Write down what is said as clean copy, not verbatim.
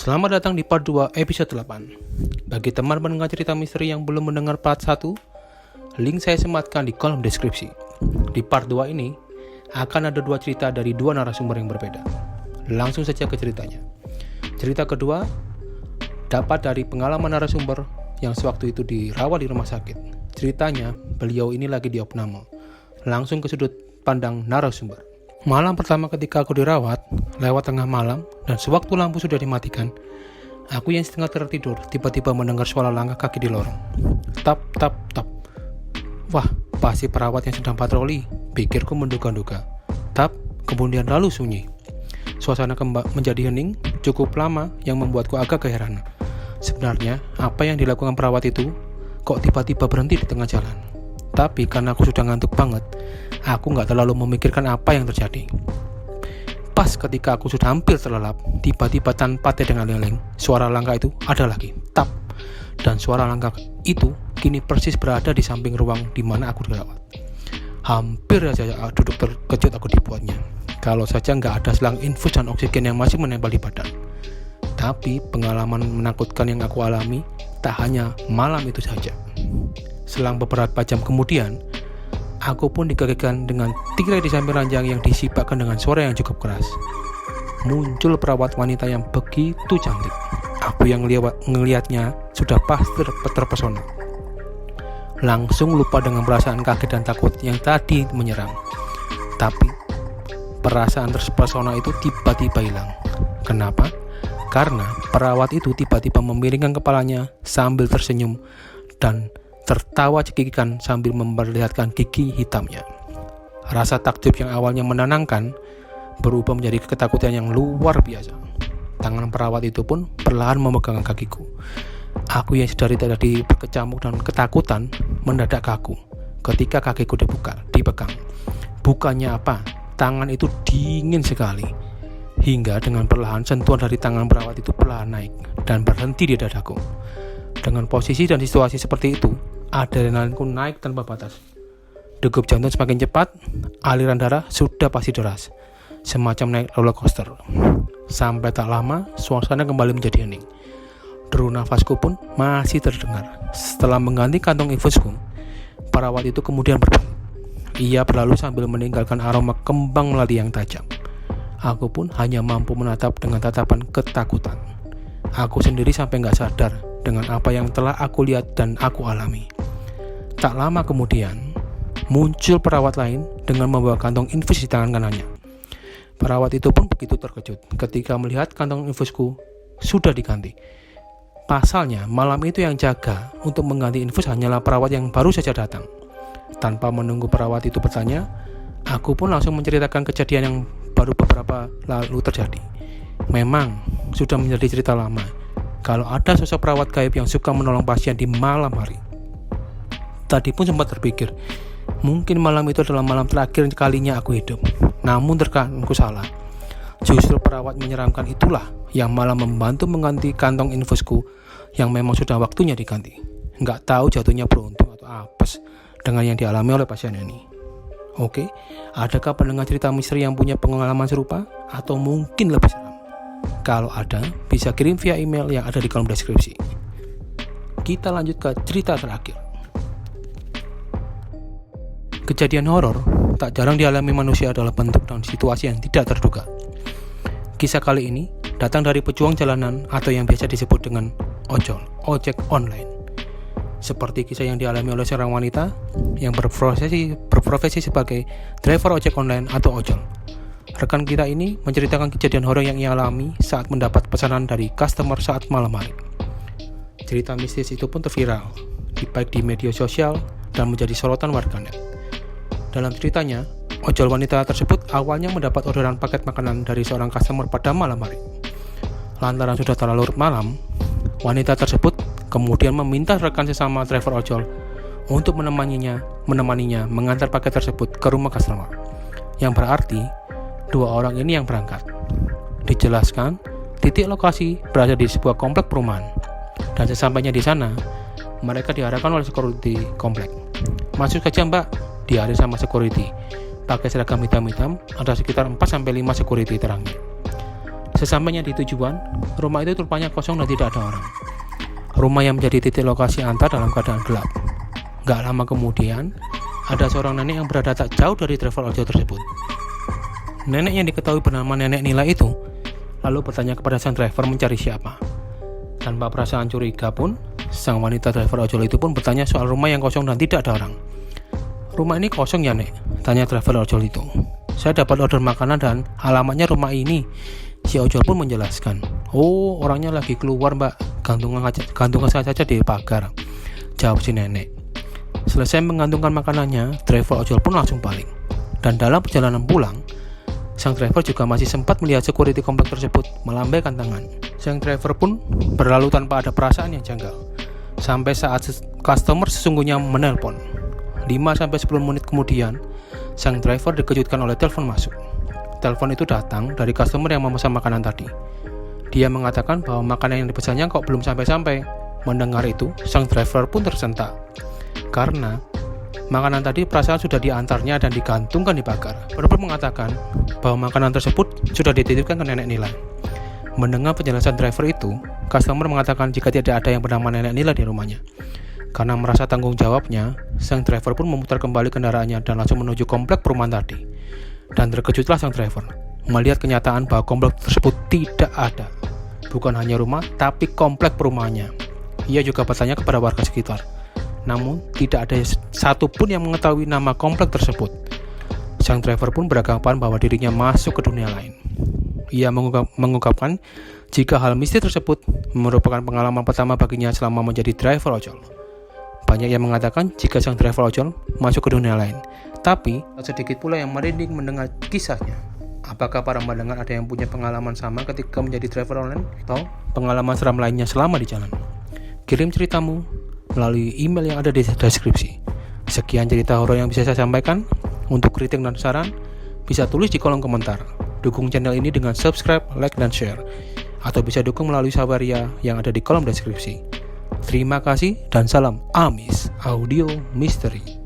Selamat datang di part 2 episode 8. Bagi teman pendengar cerita misteri yang belum mendengar part 1, link saya sematkan di kolom deskripsi. Di part 2 ini akan ada 2 cerita dari 2 narasumber yang berbeda. Langsung saja ke ceritanya. Cerita kedua dapat dari pengalaman narasumber yang sewaktu itu dirawat di rumah sakit. Ceritanya, beliau ini lagi di opname. Langsung ke sudut pandang narasumber. Malam pertama ketika aku dirawat, lewat tengah malam, dan sewaktu lampu sudah dimatikan, aku yang setengah tertidur tiba-tiba mendengar suara langkah kaki di lorong. Tap, tap, tap. Wah, pasti perawat yang sedang patroli, pikirku menduga-duga. Tap, kemudian lalu sunyi. Suasana menjadi hening cukup lama yang membuatku agak keheranan. Sebenarnya, apa yang dilakukan perawat itu kok tiba-tiba berhenti di tengah jalan? Tapi karena aku sudah ngantuk banget, aku gak terlalu memikirkan apa yang terjadi. Pas ketika aku sudah hampir terlelap, tiba-tiba tanpa tedeng-aleng, suara langkah itu ada lagi, tap. Dan suara langkah itu kini persis berada di samping ruang di mana aku dirawat. Hampir saja duduk terkejut aku dibuatnya, kalau saja gak ada selang infus dan oksigen yang masih menempel di badan. Tapi pengalaman menakutkan yang aku alami tak hanya malam itu saja. Selang beberapa jam kemudian, aku pun dikagetkan dengan tirai di samping ranjang yang disibakkan dengan suara yang cukup keras. Muncul perawat wanita yang begitu cantik. Aku yang ngelihatnya sudah pasti terpesona. Langsung lupa dengan perasaan kaget dan takut yang tadi menyerang. Tapi perasaan terpesona itu tiba-tiba hilang. Kenapa? Karena perawat itu tiba-tiba memiringkan kepalanya sambil tersenyum dan tertawa cekikikan sambil memperlihatkan gigi hitamnya. Rasa takjub yang awalnya menenangkan berubah menjadi ketakutan yang luar biasa. Tangan perawat itu pun perlahan memegang kakiku. Aku yang sedari tadi berkecamuk dan ketakutan mendadak kaku ketika kakiku dipegang. Bukannya apa, tangan itu dingin sekali. Hingga dengan perlahan sentuhan dari tangan perawat itu perlahan naik dan berhenti di dadaku. Dengan posisi dan situasi seperti itu, adrenalinku naik tanpa batas. Degup jantung semakin cepat, aliran darah sudah pasti deras, semacam naik roller coaster. Sampai tak lama, suasana kembali menjadi hening. Deru nafasku pun masih terdengar. Setelah mengganti kantong infusku, perawat itu kemudian berbalik. Ia berlalu sambil meninggalkan aroma kembang melati yang tajam. Aku pun hanya mampu menatap dengan tatapan ketakutan. Aku sendiri sampai gak sadar dengan apa yang telah aku lihat dan aku alami. Tak lama kemudian, muncul perawat lain dengan membawa kantong infus di tangan kanannya. Perawat itu pun begitu terkejut ketika melihat kantong infusku sudah diganti. Pasalnya, malam itu yang jaga untuk mengganti infus hanyalah perawat yang baru saja datang. Tanpa menunggu perawat itu bertanya, aku pun langsung menceritakan kejadian yang baru beberapa lalu terjadi. Memang sudah menjadi cerita lama kalau ada sosok perawat gaib yang suka menolong pasien di malam hari. Tadi pun sempat terpikir, mungkin malam itu adalah malam terakhir kalinya aku hidup. Namun terkadang aku salah. Justru perawat menyeramkan itulah yang malah membantu mengganti kantong infusku yang memang sudah waktunya diganti. Nggak tahu jatuhnya beruntung atau apes dengan yang dialami oleh pasien ini. Oke, adakah pendengar cerita misteri yang punya pengalaman serupa atau mungkin lebih seram? Kalau ada, bisa kirim via email yang ada di kolom deskripsi. Kita lanjut ke cerita terakhir. Kejadian horor tak jarang dialami manusia adalah bentuk dan situasi yang tidak terduga. Kisah kali ini datang dari pejuang jalanan atau yang biasa disebut dengan ojek online. Seperti kisah yang dialami oleh seorang wanita yang berprofesi sebagai driver ojek online atau ojol. Rekan kita ini menceritakan kejadian horor yang ia alami saat mendapat pesanan dari customer saat malam hari. Cerita mistis itu pun terviral, baik di media sosial dan menjadi sorotan warganet. Dalam ceritanya, ojol wanita tersebut awalnya mendapat orderan paket makanan dari seorang customer pada malam hari. Lantaran sudah terlalu larut malam, wanita tersebut kemudian meminta rekan sesama driver ojol untuk menemaninya mengantar paket tersebut ke rumah customer. Yang berarti, 2 orang ini yang berangkat. Dijelaskan, titik lokasi berada di sebuah komplek perumahan. Dan sesampainya di sana, mereka diarahkan oleh security komplek. Masuk saja mbak, diarahkan sama security. Pakai seragam hitam-hitam, ada sekitar 4-5 security terangnya. Sesampainya di tujuan, rumah itu rupanya kosong dan tidak ada orang. Rumah yang menjadi titik lokasi antar dalam keadaan gelap. Gak lama kemudian, ada seorang nenek yang berada tak jauh dari travel ojol tersebut. Nenek yang diketahui bernama Nenek Nila itu lalu bertanya kepada sang driver mencari siapa. Tanpa perasaan curiga pun, sang wanita driver ojol itu pun bertanya soal rumah yang kosong dan tidak ada orang. "Rumah ini kosong ya, Nek?" tanya driver ojol itu. "Saya dapat order makanan dan alamatnya rumah ini." Si ojol pun menjelaskan. "Oh, orangnya lagi keluar, Mbak. Gantungan saja di pagar," jawab si nenek. Selesai menggantungkan makanannya, driver ojol pun langsung balik. Dan dalam perjalanan pulang, sang driver juga masih sempat melihat security komplek tersebut melambaikan tangan. Sang driver pun berlalu tanpa ada perasaan yang janggal. Sampai saat customer sesungguhnya menelpon. 5-10 menit kemudian, sang driver dikejutkan oleh telepon masuk. Telepon itu datang dari customer yang memesan makanan tadi. Dia mengatakan bahwa makanan yang dipesannya kok belum sampai-sampai. Mendengar itu, sang driver pun tersentak. Karena makanan tadi perasaan sudah diantarnya dan digantungkan di pagar. Driver mengatakan bahwa makanan tersebut sudah dititipkan ke Nenek Nila. Mendengar penjelasan driver itu, customer mengatakan jika tidak ada yang bernama Nenek Nila di rumahnya. Karena merasa tanggung jawabnya, sang driver pun memutar kembali kendaraannya dan langsung menuju komplek perumahan tadi. Dan terkejutlah sang driver melihat kenyataan bahwa komplek tersebut tidak ada. Bukan hanya rumah, tapi komplek perumahannya. Ia juga bertanya kepada warga sekitar. Namun, tidak ada satupun yang mengetahui nama komplek tersebut. Sang driver pun beranggapan bahwa dirinya masuk ke dunia lain. Ia mengungkapkan jika hal mistis tersebut merupakan pengalaman pertama baginya selama menjadi driver ojol. Banyak yang mengatakan jika sang driver ojol masuk ke dunia lain. Tapi, sedikit pula yang merinding mendengar kisahnya. Apakah para pendengar ada yang punya pengalaman sama ketika menjadi driver online atau pengalaman seram lainnya selama di jalan? Kirim ceritamu melalui email yang ada di deskripsi. Sekian cerita horor yang bisa saya sampaikan. Untuk kritik dan saran, bisa tulis di kolom komentar. Dukung channel ini dengan subscribe, like, dan share. Atau bisa dukung melalui Sabaria yang ada di kolom deskripsi. Terima kasih dan salam Amis Audio Mystery.